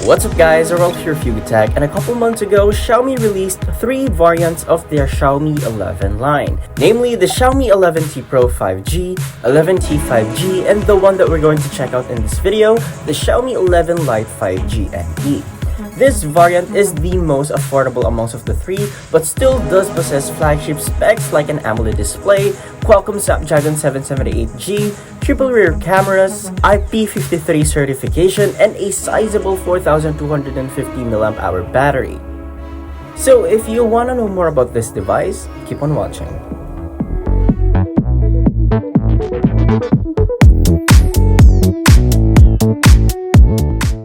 What's up guys, Earl here, Tech, and a couple months ago, Xiaomi released 3 variants of their Xiaomi 11 line, namely the Xiaomi 11T Pro 5G, 11T 5G, and the one that we're going to check out in this video, the Xiaomi 11 Lite 5G NE. This variant is the most affordable amongst of the 3, but still does possess flagship specs like an AMOLED display, Qualcomm Snapdragon 778G, triple rear cameras, IP53 certification, and a sizable 4250 mAh battery. So if you wanna know more about this device, keep on watching.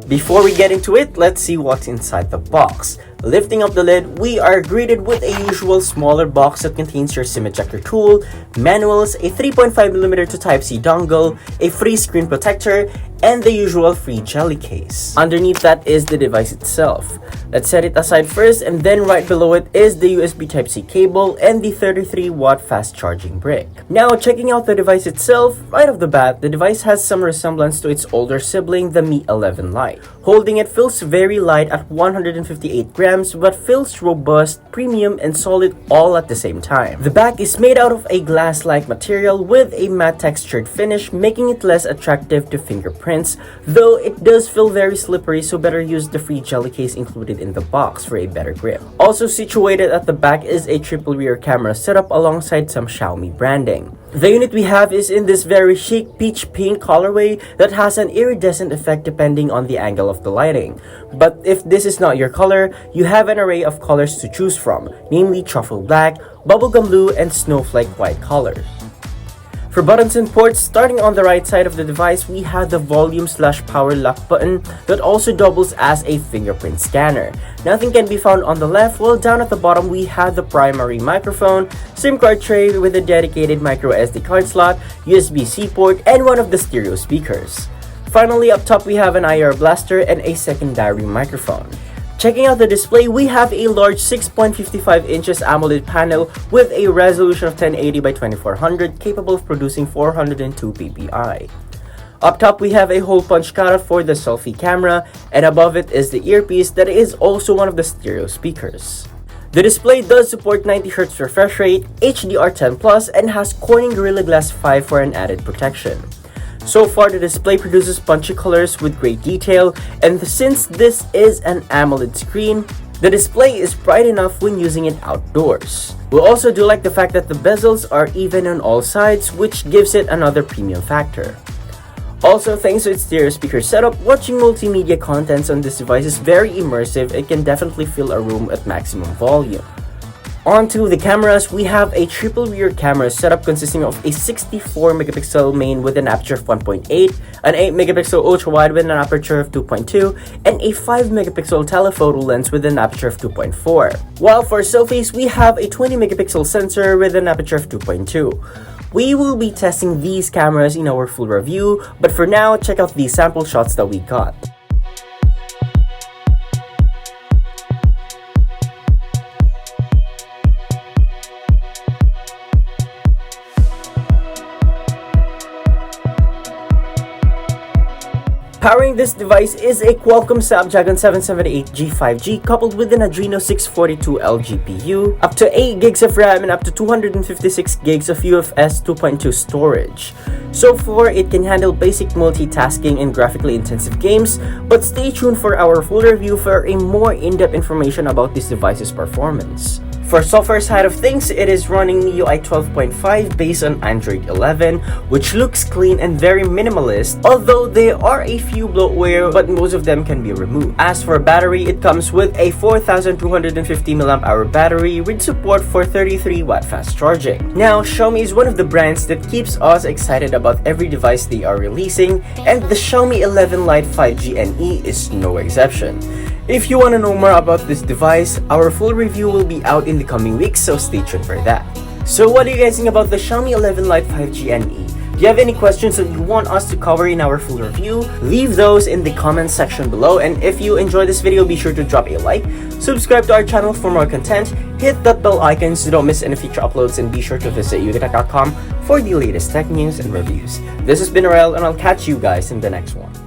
Before we get into it, let's see what's inside the box. Lifting up the lid, we are greeted with a usual smaller box that contains your SIM ejector tool, manuals, a 3.5mm to Type-C dongle, a free screen protector, and the usual free jelly case. Underneath that is the device itself. Let's set it aside first, and then right below it is the USB Type-C cable and the 33-watt fast charging brick. Now, checking out the device itself, right off the bat, the device has some resemblance to its older sibling, the Mi 11 Lite. Holding it feels very light at 158 grams, but feels robust, premium, and solid all at the same time. The back is made out of a glass-like material with a matte textured finish, making it less attractive to fingerprints, though it does feel very slippery, so better use the free jelly case included in the box for a better grip. Also situated at the back is a triple rear camera setup alongside some Xiaomi branding. The unit we have is in this very chic peach pink colorway that has an iridescent effect depending on the angle of the lighting. But if this is not your color, you have an array of colors to choose from, namely truffle black, bubblegum blue, and snowflake white colors. For buttons and ports, starting on the right side of the device, we have the volume/power lock button that also doubles as a fingerprint scanner. Nothing can be found on the left, while down at the bottom we have the primary microphone, SIM card tray with a dedicated micro SD card slot, USB-C port, and one of the stereo speakers. Finally, up top we have an IR blaster and a secondary microphone. Checking out the display, we have a large 6.55 inches AMOLED panel with a resolution of 1080 by 2400 capable of producing 402 ppi. Up top, we have a hole punch cutout for the selfie camera, and above it is the earpiece that is also one of the stereo speakers. The display does support 90Hz refresh rate, HDR10+, and has Corning Gorilla Glass 5 for an added protection. So far, the display produces punchy colors with great detail, and since this is an AMOLED screen, the display is bright enough when using it outdoors. We also do like the fact that the bezels are even on all sides, which gives it another premium factor. Also, thanks to its stereo speaker setup, watching multimedia contents on this device is very immersive and can definitely fill a room at maximum volume. Onto the cameras, we have a triple rear camera setup consisting of a 64 megapixel main with an aperture of 1.8, an 8 megapixel ultra wide with an aperture of 2.2, and a 5 megapixel telephoto lens with an aperture of 2.4. While for selfies, we have a 20 megapixel sensor with an aperture of 2.2. We will be testing these cameras in our full review, but for now, check out these sample shots that we got. Powering this device is a Qualcomm Snapdragon 778G 5G coupled with an Adreno 642L GPU, up to 8 gigs of RAM and up to 256 gigs of UFS 2.2 storage. So far, it can handle basic multitasking and graphically intensive games, but stay tuned for our full review for a more in-depth information about this device's performance. For software side of things, it is running MIUI 12.5 based on Android 11, which looks clean and very minimalist, although there are a few bloatware, but most of them can be removed. As for battery, it comes with a 4250 mAh battery with support for 33-watt fast charging. Now, Xiaomi is one of the brands that keeps us excited about every device they are releasing, and the Xiaomi 11 Lite 5G NE is no exception. If you want to know more about this device, our full review will be out in the coming weeks, so stay tuned for that. So what do you guys think about the Xiaomi 11 Lite 5G NE? Do you have any questions that you want us to cover in our full review? Leave those in the comments section below, and if you enjoyed this video, be sure to drop a like, subscribe to our channel for more content, hit that bell icon so you don't miss any future uploads, and be sure to visit youtech.com for the latest tech news and reviews. This has been Arel, and I'll catch you guys in the next one.